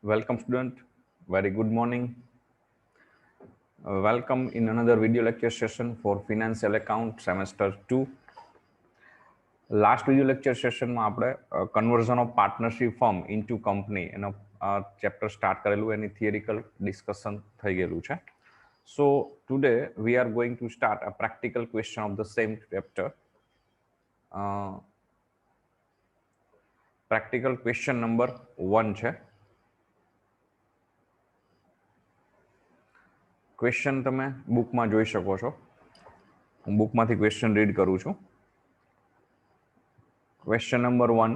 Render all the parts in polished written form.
Welcome student, very good morning. Welcome in another video lecture session for financial account semester 2. Last video lecture session માં આપણે conversion of partnership firm into company એનો chapter start કરેલું એની theoretical discussion થઈ ગયેલું છે. So today we are going to start a practical question of the same chapter. Practical question number 1 છે. Question તમે બુકમાં જોઈ શકો છો. હું બુકમાંથી ક્વેશ્ચન રીડ કરું છું. Question number 1.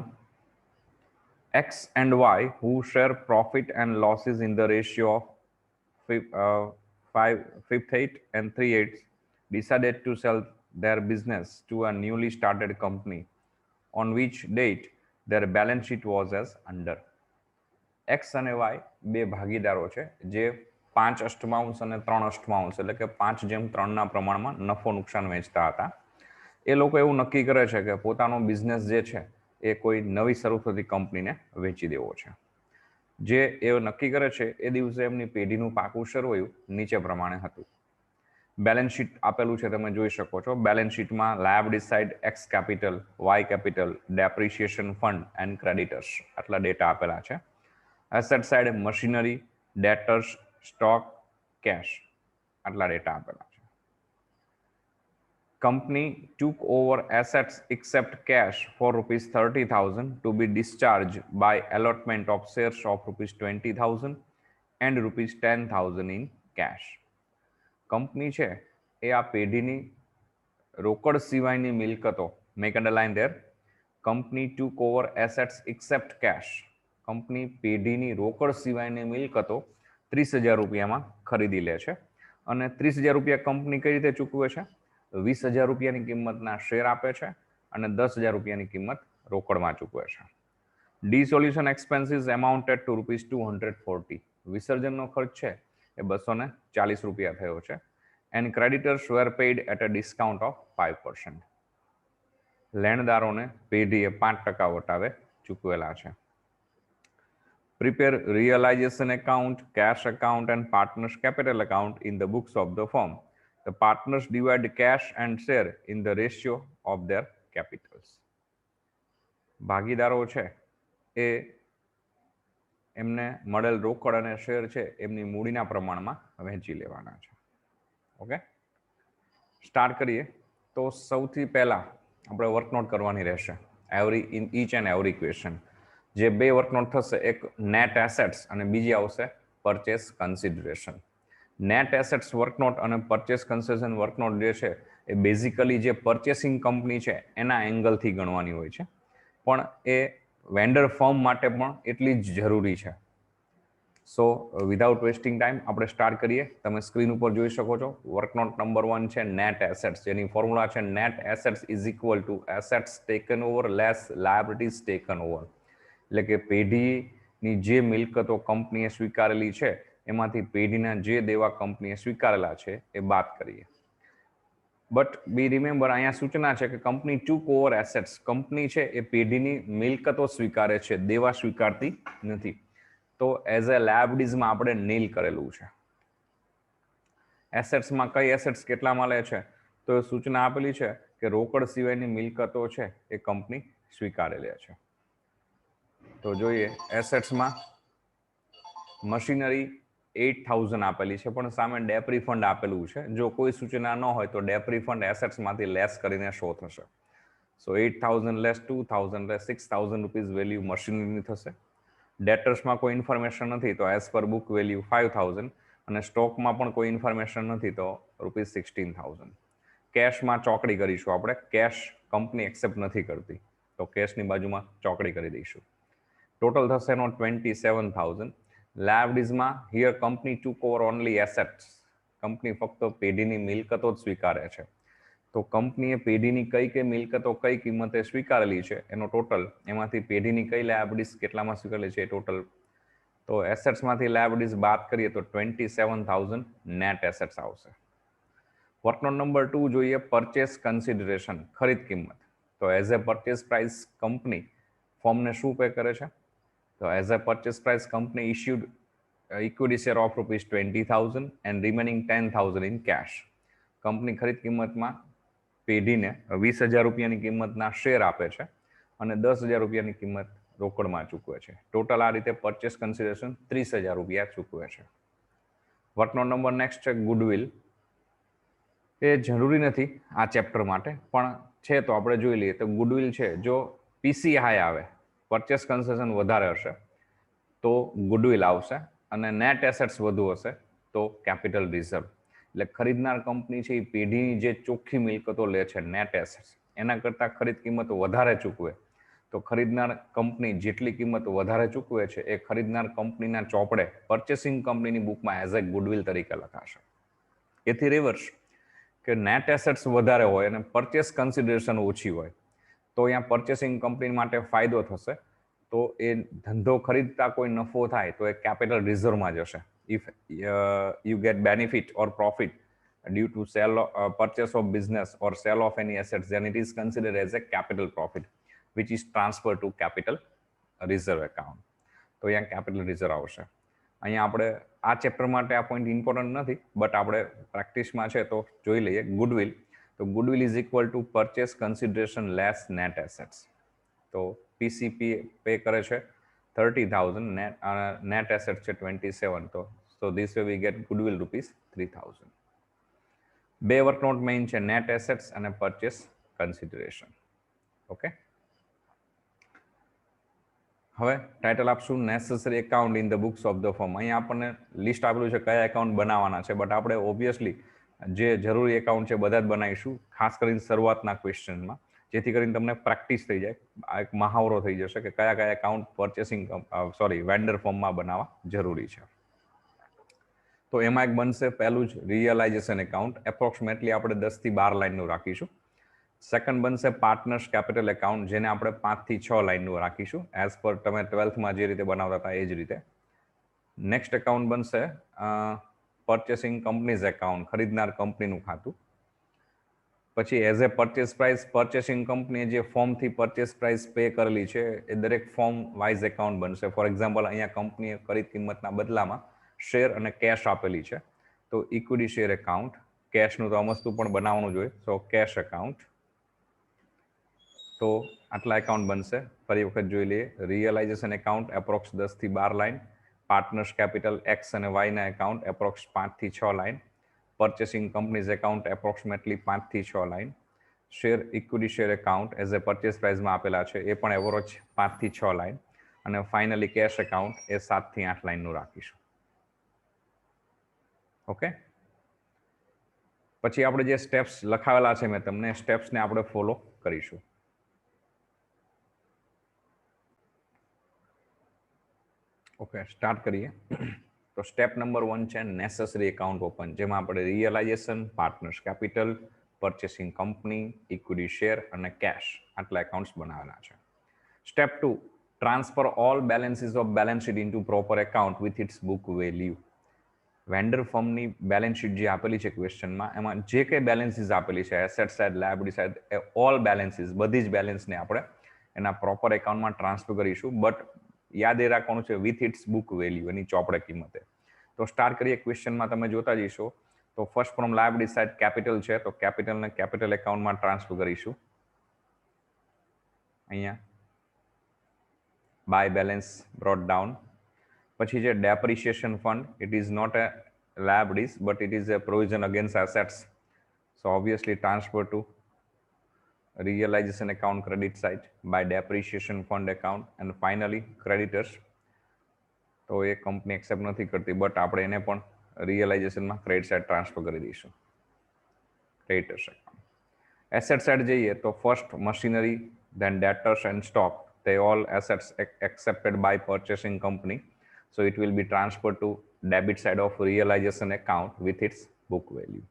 X and Y, who share profit and losses in the ratio of 5/8 and 3/8, decided to sell their business to a newly started company, on which date their balance sheet was as under. X અને Y બે ભાગીદારો છે જે 5/8 અને 3/8 એટલે કે 5:3 પ્રમાણમાં નફો નુકસાન વેચતા હતા. એ લોકો એવું નક્કી કરે છે કે પોતાનો બિઝનેસ જે છે એ કોઈ નવી શરૂ થતી કંપનીને વેચી દેવો છે. જે એ નક્કી કરે છે એ દિવસે એમની પેઢીનું પાકું શરૂ નીચે પ્રમાણે હતું. બેલેન્સ શીટ આપેલું છે, તમે જોઈ શકો છો. બેલેન્સ શીટમાં liability side x capital, y capital, depreciation fund and creditors આટલા ડેટા આપેલા છે. Asset side machinery, debtors, stock, cash આટલા ડેટા આપેલા છે. Company took over assets except cash for rupees 30,000 to be discharged by allotment of shares of rupees 20,000 and rupees 10,000 in cash. Company છે એ આ પેઢીની રોકડ સિવાયની મિલકતો, make underline there, company took over assets except cash, company પેઢીની રોકડ સિવાયની મિલકતો 30,000 રૂપિયામાં ખરીદી લે છે. અને 30,000 રૂપિયા કંપની કઈ રીતે ચૂકવે છે? 20,000 રૂપિયાની કિંમતના શેર આપે છે અને 10,000 રૂપિયાની કિંમત રોકડમાં ચૂકવે છે. Dissolution expenses amounted to rupees 240, વિસર્જનનો ખર્ચ છે એ 240 રૂપિયા થયો છે. And creditors were paid at a discount of 5%. લેણદારોને પેઢીએ 5% વટાવે ચૂકવેલા છે. Prepare realization account, cash account and partners capital account in the books of the firm. The partners divide cash and share in the ratio of their capitals. ભાગીદારો છે એ એમને મળેલ રોકડ અને શેર છે એમની મૂડીના પ્રમાણમાં વહેંચી લેવાના છે. ઓકે, સ્ટાર્ટ કરીએ. તો સૌથી પહેલા આપણે વર્કનોટ કરવાની રહેશે in each and every question. જે બે વર્કનોટ થશે, એક નેટ એસેટ્સ અને બીજી આવશે પરચેસ કન્સિડરેશન. નેટ એસેટ્સ વર્કનોટ અને પરચેસ કન્સિડરેશન વર્કનોટ જે છે એ બેઝિકલી જે પરચેસિંગ કંપની છે એના એંગલથી ગણવાની હોય છે, પણ એ વેન્ડર ફર્મ માટે પણ એટલી જ જરૂરી છે. સો વિધાઉટ વેસ્ટિંગ ટાઈમ આપણે સ્ટાર્ટ કરીએ. તમે સ્ક્રીન ઉપર જોઈ શકો છો. વર્કનોટ નંબર 1 છે નેટ એસેટ્સ, જેની ફોર્મ્યુલા છે net assets is equal to assets taken over less liabilities taken over. એટલે કે પેઢીની જે મિલકતો કંપનીએ સ્વીકારેલી છે એમાંથી પેઢીના જે દેવા કંપનીએ સ્વીકારેલા છે એ બાદ કરીએ. બટ બી રિમેમ્બર, અહીંયા સૂચના છે કે company took over assets, company છે એ પેઢીની મિલકતો સ્વીકારે છે, દેવા સ્વીકારતી નથી. તો એઝ એ લાયબિલિટીઝમાં આપણે નીલ કરેલું છે. એસેટ્સમાં કઈ એસેટ્સ કેટલામાં લે છે? તો એ સૂચના આપેલી છે કે રોકડ સિવાયની મિલકતો છે એ કંપની સ્વીકારે લે છે. તો જોઈએ, એસેટ્સમાં મશીનરી 8,000 આપેલી છે, પણ સામે ડેપ રિફંડ આપેલું છે. જો કોઈ સૂચના ન હોય તો ડેપ રિફંડ એસેટ્સમાંથી લેસ કરીને શો થશે. સો 8,000 લેસ 2,000 લેસ 6,000 રૂપીઝ વેલ્યુ મશીનરીની થશે. ડેટર્સમાં કોઈ ઇન્ફોર્મેશન નથી તો એઝ પર બુક વેલ્યુ 5,000, અને સ્ટોકમાં પણ કોઈ ઇન્ફોર્મેશન નથી તો રૂપીઝ 16,000. કેશમાં ચોકડી કરીશું આપણે. કેશ કંપની એક્સેપ્ટ નથી કરતી તો કેશની બાજુમાં ચોકડી કરી દઈશું. ટોટલ થશે એનો 27,000. લાયબિલિટીઝમાં here company took over only assets, company ફક્ત પેઢીની મિલકતો જ સ્વીકારે છે. તો કંપનીએ પેઢીની કઈ મિલકતો કઈ કિંમતે સ્વીકારેલી છે એનો ટોટલ, એમાંથી પેઢીની કઈ લાયબિલિટીઝ કેટલામાં સ્વીકારેલી છે એ ટોટલ. તો એસેટ્સમાંથી લાયબિલિટીઝ બાદ કરીએ તો 27,000 નેટ એસેટ્સ આવશે. વર્કનોટ નંબર 2 જોઈએ, પરચેસ કન્સિડરેશન, ખરીદ કિંમત. તો as a purchase price company ફર્મને શું પે કરે છે? તો as a purchase price company issued equity share of ₹20,000 and remaining 10,000 in cash. Company ખરીદ કિંમતમાં પેઢીને 20,000 રૂપિયાની કિંમતના શેર આપે છે અને 10,000 રૂપિયાની કિંમત રોકડમાં ચૂકવે છે. ટોટલ આ રીતે પરચેસ કન્સિડરેશન 30,000 રૂપિયા ચૂકવે છે. વર્કનો નંબર નેક્સ્ટ છે ગુડવિલ. એ જરૂરી નથી આ ચેપ્ટર માટે, પણ છે તો આપણે જોઈ લઈએ. તો ગુડવિલ છે, જો પીસી હાઈ આવે, પરચેસ કન્સેશન વધારે હશે તો ગુડવિલ આવશે, અને નેટ એસેટ્સ વધુ હશે તો કેપિટલ રિઝર્વ. એટલે ખરીદનાર કંપની છે એ પેઢીની જે ચોખ્ખી મિલકતો લે છે, નેટ એસેટ્સ, એના કરતાં ખરીદ કિંમત વધારે ચૂકવે તો ખરીદનાર કંપની જેટલી કિંમત વધારે ચૂકવે છે એ ખરીદનાર કંપનીના ચોપડે પરચેસિંગ કંપનીની બુકમાં એઝ એ ગુડવિલ તરીકે લખાશે. એથી રિવર્સ કે નેટ એસેટ્સ વધારે હોય અને પરચેસ કન્સિડરેશન ઓછી હોય તો અહીંયા પરચેસિંગ કંપની માટે ફાયદો થશે. તો એ ધંધો ખરીદતા કોઈ નફો થાય તો એ કેપિટલ રિઝર્વમાં જશે. If you get benefit or profit due to purchase of business or sale of any assets, then it is considered as a capital profit which is transferred to capital reserve account. તો અહીંયા capital reserve આવશે. અહીંયા આપણે આ chapter માટે આ point important નથી, but આપણે પ્રેક્ટિસમાં છે તો જોઈ લઈએ. ગુડવિલ, તો goodwill is equal to purchase consideration less net assets. તો પીસીપી પે કરે છે 30,000, નેટ એસેટ છે 27, તો this way we get goodwill ₹3,000. બે વર્કનોટ મેઇન છે, નેટ એસેટ્સ અને પરચેસ કન્સિડરેશન. ઓકે, હવે ટાઇટલ આપશું necessary account in the books of the firm. અહીંયા આપણને લિસ્ટ આપેલું છે કયા એકાઉન્ટ બનાવવાના છે, બટ આપણે ઓબ્વિયસલી જે જરૂરી એકાઉન્ટ છે બધા જ બનાવીશું, ખાસ કરીને શરૂઆતના ક્વેશ્ચનમાં, જેથી કરીને તમને પ્રેક્ટિસ થઈ જાય. આ એક મહાવરો થઈ જશે કે કયા કયા એકાઉન્ટ પરચેસિંગ વેન્ડર ફોર્મમાં બનાવવા જરૂરી છે. તો એમાં એક બનશે પહેલું જ રિયલાઇઝેશન એકાઉન્ટ, એપ્રોક્સિમેટલી આપણે 10 થી 12 લાઇનનું રાખીશું. સેકન્ડ બનશે પાર્ટનર્સ કેપિટલ એકાઉન્ટ, જેને આપણે 5 થી 6 લાઇનનું રાખીશું, એઝ પર તમે 12થમાં જે રીતે બનાવતા હતા એ જ રીતે. નેક્સ્ટ એકાઉન્ટ બનશે પરચેસિંગ કંપનીઝ એકાઉન્ટ, ખરીદનાર કંપનીનું ખાતું. પછી as a purchase price, purchasing કંપનીએ જે ફોર્મથી પરચેસ પ્રાઇસ પે કરેલી છે એ દરેક ફોર્મ વાઇઝ એકાઉન્ટ બનશે. ફોર એક્ઝામ્પલ, અહીંયા કંપનીએ ખરીદ કિંમતના બદલામાં શેર અને કેશ આપેલી છે તો ઇક્વિટી શેર એકાઉન્ટ. કેશનું તો આ વસ્તુ પણ બનાવવાનું જોઈએ, સો કેશ એકાઉન્ટ. તો આટલા એકાઉન્ટ બનશે. ફરી વખત જોઈ લઈએ. રિયલાઇઝેશન એકાઉન્ટ એપ્રોક્સ 10 થી 12 લાઇન, પાર્ટનર્સ કેપિટલ એક્સ અને વાયના એકાઉન્ટ એપ્રોક્સ 5 થી 6 line, purchasing companies account approximately 5 થી 6 line, share equity share account as a purchase પ્રાઇસમાં આપેલા છે એ પણ એવરેજ 5 થી 6 લાઇન, અને ફાઇનલી કેશ એકાઉન્ટ એ 7 થી 8 લાઇનનું રાખીશું. ઓકે, પછી આપણે જે સ્ટેપ્સ લખાવેલા છે મેં તમને, સ્ટેપ્સને આપણે ફોલો કરીશું. ઓકે, સ્ટાર્ટ કરીએ. તો સ્ટેપ નંબર 1 છે નેસેસરી એકાઉન્ટ ઓપન, જેમાં આપણે realisation, partners capital, purchasing company, equity share અને કેશ આટલા એકાઉન્ટ્સ બનાવેલા છે. Step 2, transfer all balances of balance sheet into proper account with its book value. Vendor ફર્મની બેલેન્સ શીટ જે આપેલી છે ક્વેશ્ચનમાં, એમાં જે કંઈ બેલેન્સીસ આપેલી છે, એસેટ સાઇડ, લાયબિલિટી સાઇડ, એ ઓલ બેલેન્સીસ, બધી જ બેલેન્સને આપણે એના પ્રોપર એકાઉન્ટમાં ટ્રાન્સફર કરીશું. બટ યાદ એ રાખવાનું છે વિથ ઇટ્સ બુક વેલ્યુ, એની ચોપડે કિંમતે. તો સ્ટાર્ટ કરીએ. ક્વેશ્ચનમાં તમે જોતા જઈશો તો first from liability side capital છે, તો કેપિટલને કેપિટલ એકાઉન્ટમાં ટ્રાન્સફર કરીશું. અહીંયા બાય બેલેન્સ બ્રોટ ડાઉન. પછી છે depreciation fund, it is not a liabilities but it is a provision against assets, so obviously transfer to realization account credit side by depreciation fund account. and finally creditors, તો એ company accept નથી કરતી, but આપણે એને પણ રિયલાઇઝેશનમાં credit side transfer કરી દઈશું, creditors account. Asset side જઈએ તો first machinery, then debtors and stock, they all assets accepted by purchasing company, so it will be transferred to debit side of realization account with its book value.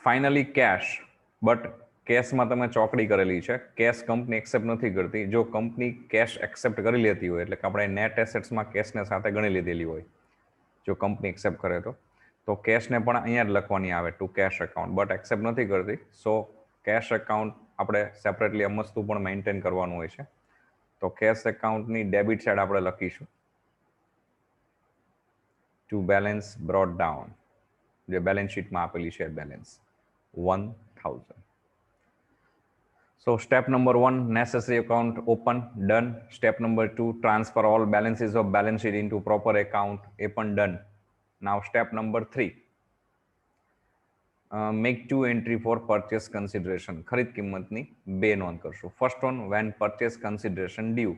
Finally cash, but કેશમાં તમે ચોકડી કરેલી છે, cache company accept નથી કરતી. જો company cache accept કરી લેતી હોય, એટલે કે આપણે નેટ એસેટ્સમાં કેશને સાથે ગણી લીધેલી હોય, જો કંપની એક્સેપ્ટ કરે તો કેશને પણ અહીંયા જ લખવાની આવે to cash account, but accept નથી કરતી, સો કેશ એકાઉન્ટ આપણે સેપરેટલી આ વસ્તુ પણ મેન્ટેન કરવાનું હોય છે. તો કેશ એકાઉન્ટની ડેબિટ સાઈડ આપણે લખીશું ટુ બેલેન્સ બ્રોટ ડાઉન, જે બેલેન્સ શીટમાં આપેલી છે balance 1000. So step number 1, necessary account open, done. Step number 2, transfer all balances of balance sheet into proper account, એ પણ done. Now step number 3, make 2 entry for purchase consideration. ખરીદ કિંમતની 2 નોંધ કરશું. First one, when purchase consideration due.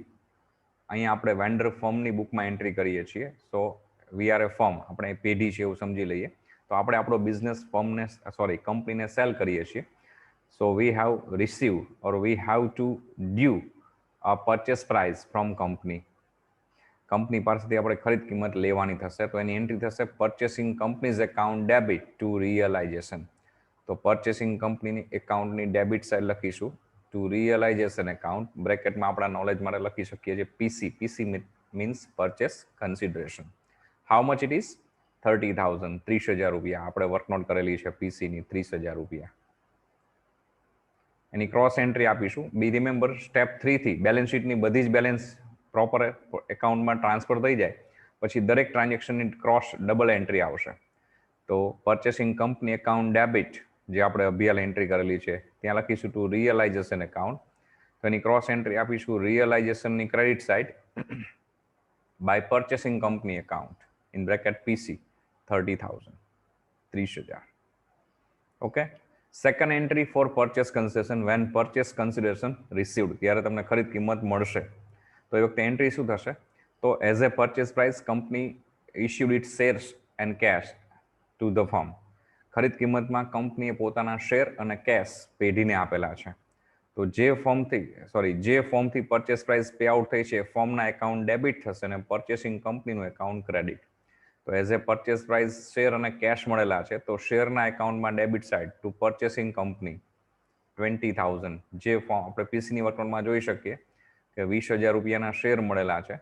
અહીંયા આપણે vendor ફર્મની બુકમાં entry કરીએ છીએ. સો વી આર એ ફર્મ, આપણે પેઢી છે એવું સમજી લઈએ. તો આપણે આપણો બિઝનેસ કંપનીને સેલ કરીએ છીએ. So we have received or we have to due a purchase price from company. કંપની પાસેથી આપણે ખરીદ કિંમત લેવાની થશે, તો એની એન્ટ્રી થશે purchasing companies account debit to realisation. તો પર્ચેસિંગ કંપનીની એકાઉન્ટની ડેબિટ સાઈડ લખીશું ટુ રિયલાઇઝેશન એકાઉન્ટ, બ્રેકેટમાં આપણા નોલેજ માટે લખી શકીએ છીએ PC. PC means purchase consideration. How much it is? 30,000, 30,000 રૂપિયા. આપણે વર્કનોટ કરેલી છે પીસીની 30,000 રૂપિયા. એની ક્રોસ એન્ટ્રી આપીશું. બી રિમેમ્બર, સ્ટેપ 3 થી બેલેન્સ શીટની બધી જ બેલેન્સ પ્રોપર એકાઉન્ટમાં ટ્રાન્સફર થઈ જાય પછી દરેક ટ્રાન્ઝેક્શનની ક્રોસ ડબલ એન્ટ્રી આવશે. તો પરચેસિંગ કંપની એકાઉન્ટ ડેબિટ, જે આપણે અભિયાલ એન્ટ્રી કરેલી છે ત્યાં લખીશું ટુ રિયલાઇઝેશન એકાઉન્ટ. તો એની ક્રોસ એન્ટ્રી આપીશું રિયલાઇઝેશનની credit side by purchasing company account in bracket PC 30,000, 30,000. Okay. Second entry for purchase concession, when purchase consideration received, ત્યારે તમને ખરીદ કિંમત મળશે. તો એ વખતે એન્ટ્રી શું થશે? તો as a purchase price company issued it shares and cash to the firm. ખરીદ કિંમતમાં કંપનીએ પોતાના શેર અને કેશ પેઢીને આપેલા છે. તો જે ફોર્મથી પરચેસ પ્રાઇસ પે આઉટ થઈ છે એ ફોર્મના એકાઉન્ટ ડેબિટ થશે અને પરચેસિંગ કંપનીનું એકાઉન્ટ ક્રેડિટ. તો as a purchase price share અને કેશ મળેલા છે, તો શેરના એકાઉન્ટમાં debit side to purchasing company 20,000. જે ફોર્મ આપણે પીસીની વર્કઆઉટમાં જોઈ શકીએ કે 20,000 રૂપિયાના શેર મળેલા છે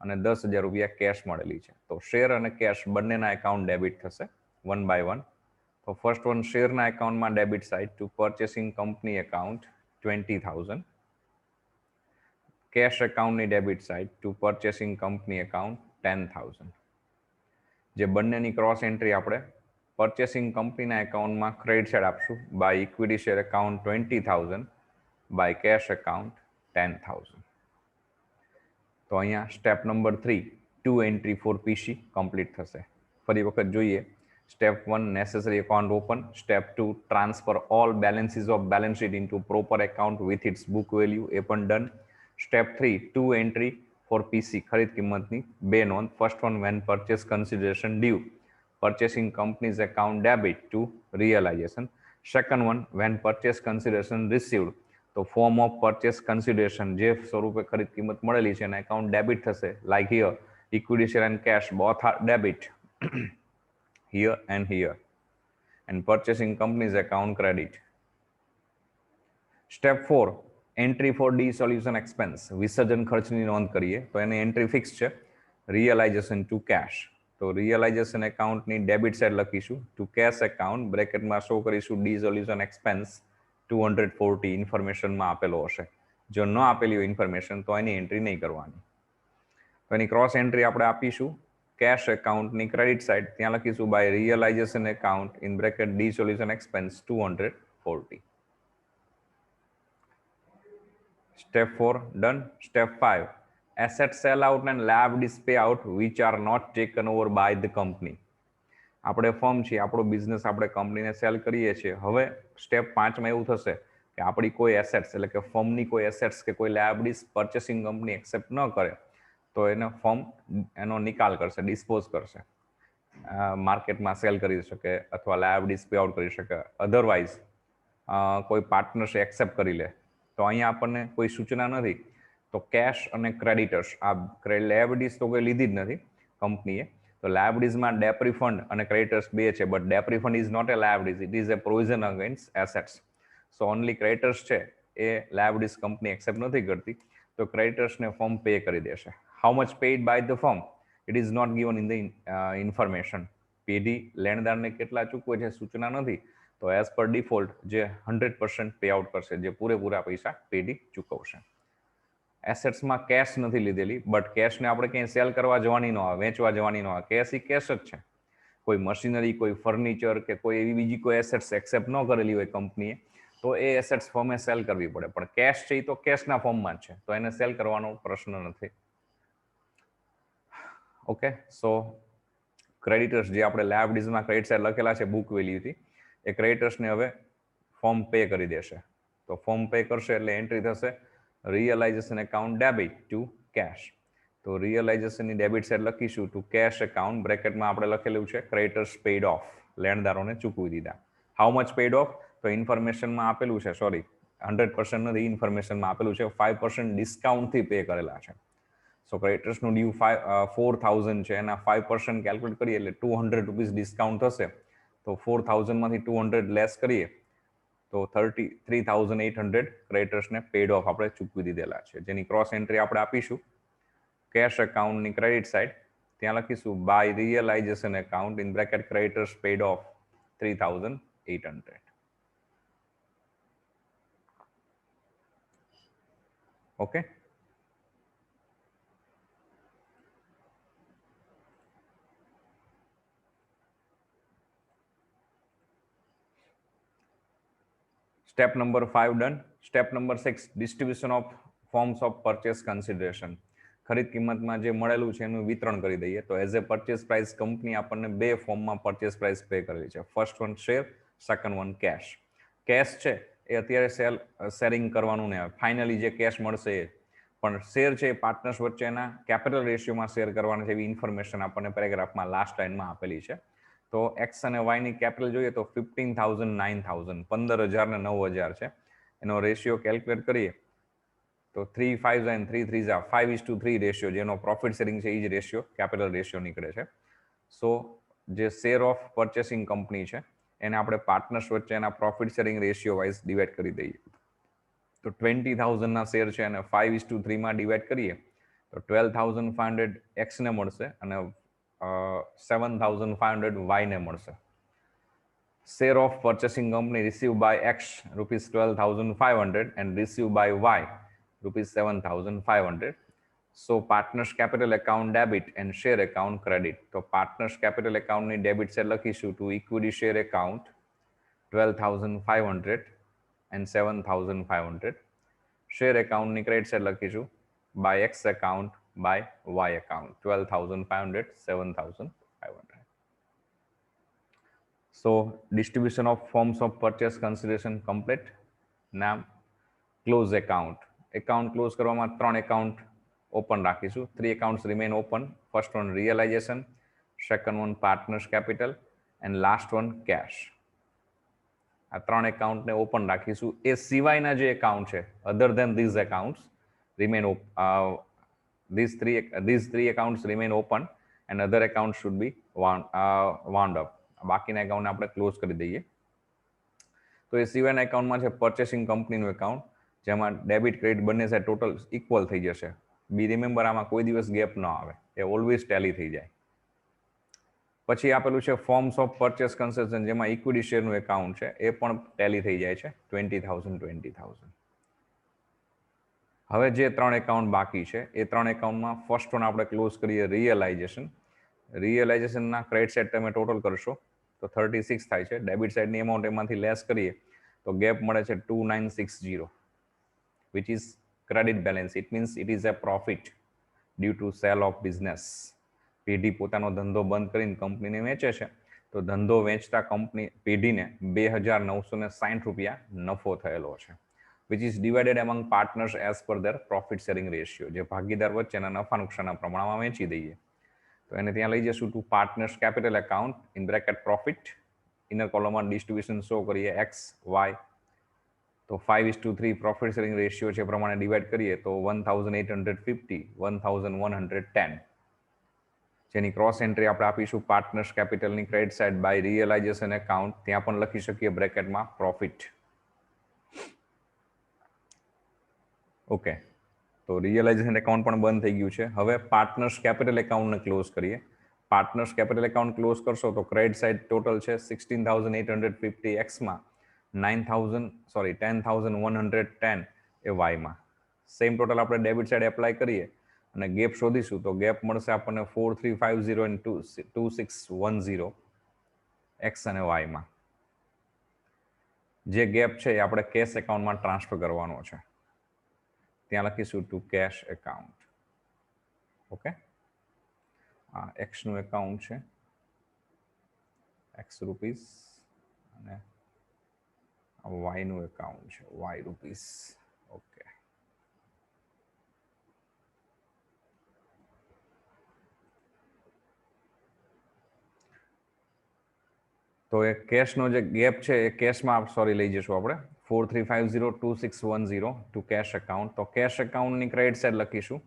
અને 10,000 રૂપિયા કેશ મળેલી છે. તો શેર અને કેશ બંનેના એકાઉન્ટ ડેબિટ થશે વન બાય વન. તો ફર્સ્ટ વન, શેરના એકાઉન્ટમાં debit side to purchasing company account 20,000. Cash એકાઉન્ટની debit side to purchasing company account 10,000. જે બંનેની ક્રોસ એન્ટ્રી આપણે પરચેસિંગ કંપનીના એકાઉન્ટમાં ક્રેડિટ સાઇડ આપશું by equity share account 20,000 by cash account 10,000. તો અહીંયા step number 3, 2 entry for PC complete થશે. ફરી વખત જોઈએ. Step 1, necessary account open. Step 2, transfer all balances of balance sheet into proper account with its book value, એ પણ done. Step 3, 2 entry for PC, ખરીદ કિંમતની 2 નોંધ. First one, when purchase consideration due, purchasing companies account debit to realisation. Second one, when purchase consideration received, તો form of purchase consideration, જે સ્વરૂપે ખરીદ કિંમત મળેલી છે એના એકાઉન્ટ ડેબિટ થશે. Like here, equity share and cash both are debit here and here, and purchasing company's account credit. Step 4, entry for dissolution expense, વિસર્જન ખર્ચની નોંધ કરીએ તો એની એન્ટ્રી ફિક્સ છે, રિયલાઇઝેશન ટુ કેશ. તો રિયલાઇઝેશન એકાઉન્ટની ડેબિટ સાઇડ લખીશું ટુ કેશ એકાઉન્ટ, બ્રેકેટમાં શો કરીશું ડિસોલ્યુશન એક્સપેન્સ 240, ઇન્ફોર્મેશનમાં આપેલો હશે. જો ન આપેલી હોય ઇન્ફોર્મેશન તો એની એન્ટ્રી નહીં કરવાની. તો એની ક્રોસ એન્ટ્રી આપણે આપીશું કેશ એકાઉન્ટની ક્રેડિટ સાઇડ, ત્યાં લખીશું by realisation account in bracket dissolution expense 240. Step 4 done. Step 5, asset sell out and liabilities pay out which are not taken over by the company. આપણે firm છીએ, આપણો business આપણે કંપનીને સેલ કરીએ છીએ. હવે સ્ટેપ 5માં એવું થશે કે આપણી કોઈ એસેટ્સ એટલે કે ફર્મની કોઈ એસેટ્સ કે કોઈ લાયબિલિટીઝ પરચેસિંગ કંપની એક્સેપ્ટ ન કરે તો એને ફર્મ એનો નિકાલ કરશે, ડિસ્પોઝ કરશે, માર્કેટમાં સેલ કરી શકે અથવા લાયબિલિટીઝ પે આઉટ કરી શકે. અધરવાઇઝ કોઈ પાર્ટનરશિપ એક્સેપ્ટ કરી લે. તો અહીંયા આપણને કોઈ સૂચના નથી. તો કેશ અને ક્રેડિટર્સ, આ લાયબિલિટીઝ તો કોઈ લીધી જ નથી કંપનીએ. તો લાયબિલિટીઝમાં ડેપ રિફંડ અને ક્રેડિટર્સ બે છે, but dep refund is not a liabilities, it is a provision against assets. So only creditors છે એ લાયબિલિટીઝ કંપની એક્સેપ્ટ નથી કરતી, તો ક્રેડિટર્સને ફર્મ પે કરી દેશે. How much paid by the firm, it is not given in the information. પેઢી લેણદારને કેટલા ચૂકવે છે સૂચના નથી, તો એઝ પર ડિફોલ્ટ જે 100% પે આઉટ કરશે, જે પૂરેપૂરા પૈસા પેઢી ચૂકવશે. એસેટ્સમાં કેશ નથી લીધેલી, બટ કેશને આપણે ક્યાંય સેલ કરવા જવાની ન આવે, વેચવા જવાની ન આવે. કેશ એ કેશ જ છે. કોઈ મશીનરી, કોઈ ફર્નિચર કે કોઈ એવી બીજી કોઈ એસેટ્સ એક્સેપ્ટ ન કરેલી હોય કંપનીએ, તો એ એસેટ્સ ફર્મે સેલ કરવી પડે. પણ કેશ છે એ તો કેશના ફોર્મમાં જ છે, તો એને સેલ કરવાનો પ્રશ્ન નથી. ઓકે, સો ક્રેડિટર્સ જે આપણે લાયબિલિટીઝમાં ક્રેડિટ સાઇડ લખેલા છે બુક વેલ્યુથી, એ ક્રેડિટર્સને હવે ફોર્મ પે કરી દેશે. તો ફોર્મ પે કરશે એટલે એન્ટ્રી થશે realisation account debit to cash. તો રિયલાઇઝેશનની ડેબિટ સાઇડ લખીશું ટુ કેશ એકાઉન્ટ, બ્રેકેટમાં આપણે લખેલું છે ક્રેડિટર્સ પેઇડ ઓફ, લેણદારોને ચૂકવી દીધા. How much paid off? તો ઇન્ફોર્મેશનમાં આપેલું છે, સોરી 100% નથી, ઇન્ફોર્મેશનમાં આપેલું છે 5% ડિસ્કાઉન્ટથી પે કરેલા છે. સો ક્રેડિટર્સનું ડ્યુ 4,000 છે, એના 5% કેલ્ક્યુલેટ કરીએ એટલે 200 રૂપીસ ડિસ્કાઉન્ટ થશે. તો 4,000માંથી 200 લેસ કરીએ તો 33,800 ક્રેડિટર્સને પેડ ઓફ આપણે ચૂકવી દીધેલા છે, જેની ક્રોસ એન્ટ્રી આપણે આપીશું કેશ એકાઉન્ટની ક્રેડિટ સાઇડ. ત્યાં લખીશું by realisation account in bracket creditors paid off 3,800. Okay, step number 5 done. Step number 6 distribution of forms of purchase consideration. ખરીદ કિંમતમાં જે મળેલું છે એનું વિતરણ કરી દઈએ. તો as a purchase price company આપણને બે ફોર્મમાં પરચેસ પ્રાઇસ પે કરેલી છે. First one share, second one cash. Cash છે એ અત્યારે શેરિંગ કરવાનું ને ફાઇનલી જે કેશ મળશે એ, પણ શેર છે એ પાર્ટનર્સ વચ્ચેના કેપિટલ રેશિયોમાં શેર કરવાના છે, એવી ઇન્ફોર્મેશન આપણને પેરેગ્રાફમાં લાસ્ટ લાઇનમાં આપેલી છે. તો એક્સ અને વાયની કેપિટલ જોઈએ તો 15,000, 9,000, 15,000 ને 9,000 છે. એનો રેશિયો કેલ્ક્યુલેટ કરીએ તો 3 5 and 3 3 5:3 રેશિયો, જેનો પ્રોફિટ શેરિંગ છે એ જ રેશિયો કેપિટલ રેશિયો નીકળે છે. સો જે શેર ઓફ પરચેસિંગ કંપની છે એને આપણે પાર્ટનર્સ વચ્ચેના profit sharing ratio wise divide કરી દઈએ. તો 20,000ના શેર છે અને 5:3 ડિવાઈડ કરીએ તો 12,500 એક્સને મળશે અને 7,500 વાયને મળશે. Share of purchasing company received by X rupees 12,500 and received by Y rupees 7,500. So partners capital account debit and share account credit. તો partners capital account ની debit side લખીશું to equity share account 12,500 and 7,500. Share account ની credit side લખીશું by X account by Y account 12,500, 7,500. So distribution of forms of purchase consideration complete. Now close account. Account close કરવામાં ત્રણ account open રાખીશું. 3 accounts remain open. First one realization, second one partners capital and last one cash. આ ત્રણ એકાઉન્ટને open રાખીશું. એ સિવાયના જે account છે other than these accounts remain these three accounts remain open and other accounts should be wound up. બાકીના એકાઉન્ટને આપણે close કરી દઈએ. તો એ સિવાયના એકાઉન્ટમાં છે પરચેસિંગ કંપનીનું એકાઉન્ટ, જેમાં ડેબિટ ક્રેડિટ બંને સાઈડ ટોટલ ઇક્વલ થઈ જશે. બી રિમેમ્બર, આમાં કોઈ દિવસ ગેપ ન આવે, એ ઓલવેઝ ટેલી થઈ જાય. પછી આપેલું છે ફોર્મ્સ ઓફ પરચેસ કન્સેશન, જેમાં ઇક્વિટી શેરનું એકાઉન્ટ છે એ પણ ટેલી થઈ જાય છે 20,000, 20,000. હવે જે ત્રણ એકાઉન્ટ બાકી છે એ ત્રણ એકાઉન્ટમાં ફર્સ્ટ વન આપણે ક્લોઝ કરીએ રિયલાઇઝેશન. રિયલાઇઝેશનના ક્રેડિટ સાઇડ તમે ટોટલ કરશો તો 36 થાય છે. ડેબિટ સાઇડની એમાઉન્ટ એમાંથી લેસ કરીએ તો ગેપ મળે છે 2,960, which is credit balance. It means it is a profit due to sale of business. પેઢી પોતાનો ધંધો બંધ કરીને કંપનીને વેચે છે, તો ધંધો વેચતા કંપની પેઢીને 2,960 રૂપિયા નફો થયેલો છે, which is divided among partners as per their profit sharing ratio. જે ભાગીદાર વચ્ચેના નફા નુકસાનના પ્રમાણમાં વેચી દઈએ તો એને ત્યાં લઈ જશું to partners capital account in bracket profit. Inner કોલમમાં ડિસ્ટ્રીબ્યુશન શો કરીએ એક્સ વાય. તો 5:3 પ્રોફિટ શેરિંગ રેશિયો છે પ્રમાણે ડિવાઈડ કરીએ તો 1,850, 1,110, જેની ક્રોસ એન્ટ્રી આપણે આપીશું પાર્ટનર્સ કેપિટલની credit side by realisation account. ત્યાં પણ લખી શકીએ બ્રેકેટમાં પ્રોફિટ. ઓકે, તો રિયલાઇઝેશન એકાઉન્ટ પણ બંધ થઈ ગયું છે. હવે પાર્ટનર્સ કેપિટલ એકાઉન્ટને ક્લોઝ કરીએ પાર્ટનર્સ કેપિટલ એકાઉન્ટ ક્લોઝ કરશો તો ક્રેડિટ સાઇડ ટોટલ છે 16,850 એક્સમાં, 10,110 એ વાયમાં. સેમ ટોટલ આપણે ડેબિટ સાઇડ એપ્લાય કરીએ અને ગેપ શોધીશું તો ગેપ મળશે આપણને 4350 and 2610 એક્સ અને વાયમાં. જે ગેપ છે એ આપણે કેશ એકાઉન્ટમાં ટ્રાન્સફર કરવાનો છે. ત્યાં લખીશું ટુ કેશ એકાઉન્ટ. ઓકે, આ એક્સનું એકાઉન્ટ છે, એક્સ રૂપીસ, અને વાયનું એકાઉન્ટ છે, વાય રૂપીસ. ઓકે, તો એ કેશનો જે ગેપ છે એ કેશમાં લઈ જઈશું આપણે 43502610 ટુ કેશ એકાઉન્ટ. તો કેશ એકાઉન્ટની ક્રેડિટ સાઇડ લખીશું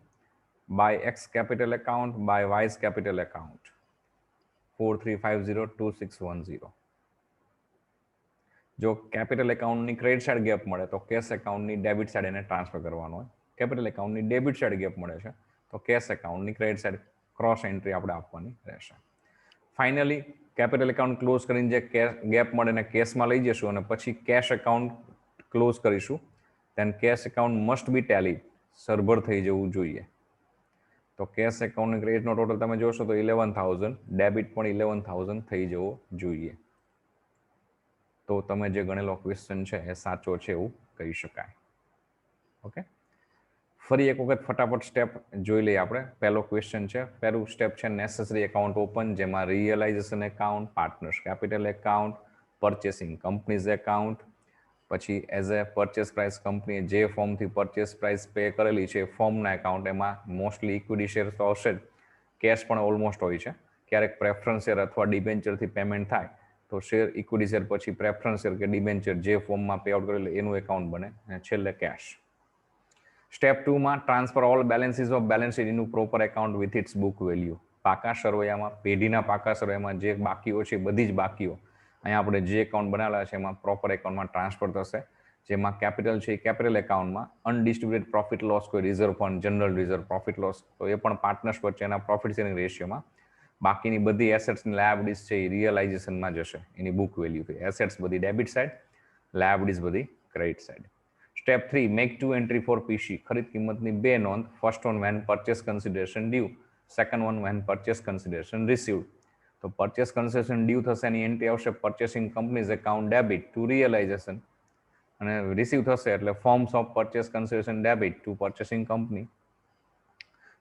by x capital account by y's capital account 43502610. જો કેપિટલ એકાઉન્ટની ક્રેડિટ સાઇડ ગેપ મળે તો કેશ એકાઉન્ટની ડેબિટ સાઇડ એને ટ્રાન્સફર કરવાનો હોય. કેપિટલ એકાઉન્ટની ડેબિટ સાઇડ ગેપ મળે છે તો કેશ એકાઉન્ટની ક્રેડિટ સાઇડ ક્રોસ એન્ટ્રી આપણે આપવાની રહેશે. ફાઇનલી કેપિટલ એકાઉન્ટ ક્લોઝ કરીને જે ગેપ મળે એને કેશમાં લઈ જઈશું અને પછી કેશ એકાઉન્ટ ક્લોઝ કરીશું. Then cash account must be tally, સરભર થઈ જવું જોઈએ. તો કેશ એકાઉન્ટની ક્રેડિટનો ટોટલ તમે જોશો તો 11,000, ડેબિટ પણ 11,000 થઈ જવો જોઈએ. તો તમે જે ગણેલો ક્વેશ્ચન છે એ સાચો છે એવું કહી શકાય. ઓકે, ફરી એક વખત ફટાફટ સ્ટેપ જોઈ લઈએ આપણે. પહેલો ક્વેશ્ચન છે, પહેલું સ્ટેપ છે નેસેસરી એકાઉન્ટ ઓપન, જેમાં realisation account, partners capital account, purchasing companies account, પછી એઝ એ પરચેસ પ્રાઇસ કંપનીએ જે ફોર્મથી પરચેસ પ્રાઇસ પે કરેલી છે ફોર્મના એકાઉન્ટ, એમાં મોસ્ટલી ઇક્વિટી શેર તો આવશે જ, કેશ પણ ઓલમોસ્ટ હોય છે. ક્યારેક પ્રેફરન્સ શેર અથવા ડિબેન્ચરથી પેમેન્ટ થાય તો શેર, ઇક્વિટી શેર પછી પ્રેફરન્સ શેર કે ડિબેન્ચર જે ફોર્મમાં પે આઉટ કરેલું એનું એકાઉન્ટ બને, અને છેલ્લે કેશ. સ્ટેપ 2માં transfer all balances of balance sheet into proper account with its book value. પાકા સરવૈયામાં, પેઢીના પાકા સરવૈયામાં જે બાકીઓ છે બધી જ બાકીઓ અહીંયા આપણે જે એકાઉન્ટ બનાવેલા છે એમાં પ્રોપર એકાઉન્ટમાં ટ્રાન્સફર થશે. જેમાં કેપિટલ છે એ કેપિટલ એકાઉન્ટમાં, અનડિસ્ટ્રીબ્યુટેડ પ્રોફિટ લોસ, કોઈ reserve fund, general reserve, profit loss, તો એ પણ પાર્ટનર્સ વચ્ચેના પ્રોફિટ શેરિંગ રેશિયોમાં. બાકીની બધી એસેટ્સની લાયબિલિટીઝ છે એ રિયલાઇઝેશનમાં જશે એની બુક વેલ્યુથી. એસેટ્સ બધી ડેબિટ સાઇડ, લાયબિલિટીઝ બધી credit side. Step 3, make 2 entry for PC. ખરીદ કિંમતની 2 નોંધ. First one when purchase consideration due, second one when purchase consideration received. તો પરચેસ કન્સિડરેશન ડ્યુ થશે એની એન્ટ્રી આવશે purchasing companies account debit to realisation, અને રિસીવ થશે એટલે forms of purchase consideration debit to purchasing company.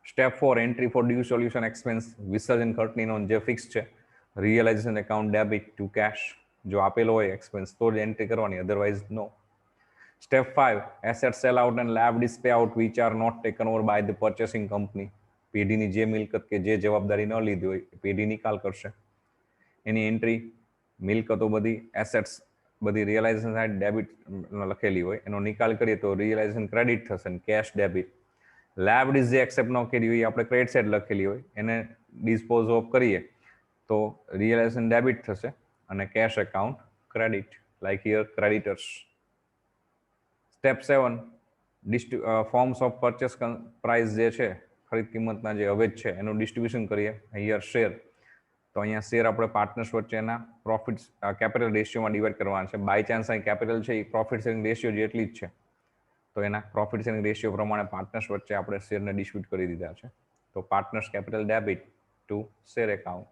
Step 4, entry for due solution expense. વિસર્જન ખર્ચની નોંધ જે ફિક્સ છે, realisation account debit to cash. જો આપેલો હોય એક્સપેન્સ તો જ એન્ટ્રી કરવાની, otherwise no. Step 5, assets sell out and liabilities pay out which are not taken over by the purchasing company. પેઢીની જે મિલકત કે જે જવાબદારી ન લીધી હોય પેઢી નિકાલ કરશે, એની એન્ટ્રી. મિલકતો બધી, એસેટ્સ બધી રિયલાઇઝેશન સાઇડ ડેબિટ લખેલી હોય એનો નિકાલ કરીએ તો રિયલાઇઝેશન ક્રેડિટ થશે અને કેશ ડેબિટ. લાયબિલિટીઝ જે એક્સેપ્ટ ન કરી હોય આપણે ક્રેડિટ સાઇડ લખેલી હોય એને ડિસ્પોઝ ઓફ કરીએ તો રિયલાઇઝેશન ડેબિટ થશે અને cash account credit, like here creditors. Step 7, forms of purchase price જે છે, ખરીદ કિંમતના જે અવેજ છે એનું ડિસ્ટ્રીબ્યુશન કરીએ. હિયર શેર, તો અહીંયા શેર આપણે પાર્ટનર્સ વચ્ચેના પ્રોફિટ કેપિટલ રેશિયોમાં ડિવાઈડ કરવાના છે. બાય ચાન્સ અહીં કેપિટલ છે એ પ્રોફિટ શેરિંગ રેશિયો જેટલી જ છે તો એના પ્રોફિટ શેરિંગ રેશિયો પ્રમાણે પાર્ટનર્સ વચ્ચે આપણે શેરને ડિસ્ટ્રીબ્યુટ કરી દીધા છે. તો partners capital debit to share account.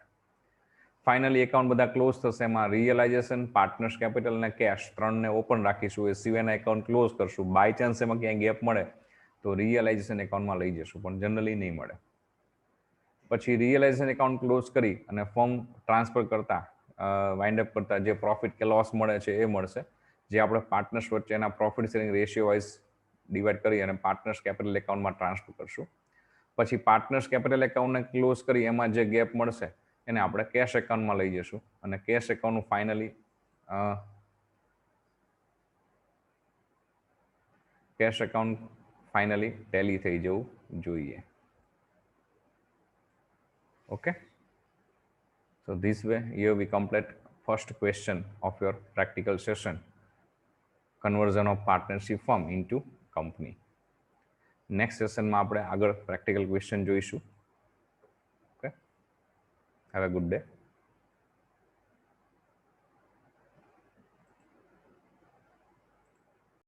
Finally account બધા ક્લોઝ થશે. એમાં રિયલાઇઝેશન, પાર્ટનર્સ કેપિટલ અને કેશ ત્રણને ઓપન રાખીશું. એ સિવાયના એકાઉન્ટ ક્લોઝ કરશું. બાય ચાન્સ એમાં ક્યાંય ગેપ મળે તો રિયલાઇઝેશન એકાઉન્ટમાં લઈ જશું, પણ જનરલી નહીં મળે. પછી રિયલાઇઝેશન એકાઉન્ટ ક્લોઝ કરી અને ફોર્મ ટ્રાન્સફર કરતા, વાઇન્ડ અપ કરતા જે પ્રોફિટ કે લોસ મળે છે એ મળશે, જે આપણે પાર્ટનર્સ વચ્ચેના profit sharing ratio wise divide કરી અને પાર્ટનર્સ કેપિટલ એકાઉન્ટમાં ટ્રાન્સફર કરશું. પછી પાર્ટનર્સ કેપિટલ એકાઉન્ટને ક્લોઝ કરી એમાં જે ગેપ મળશે એને આપણે કેશ એકાઉન્ટમાં લઈ જશું અને કેશ એકાઉન્ટનું ફાઇનલી ટેલી થઈ જવું જોઈએ. Okay, so this way here we complete first question of your practical session, conversion of partnership firm into company. Next session માં આપણે આગળ practical question જોઈશું. Okay, have a good day.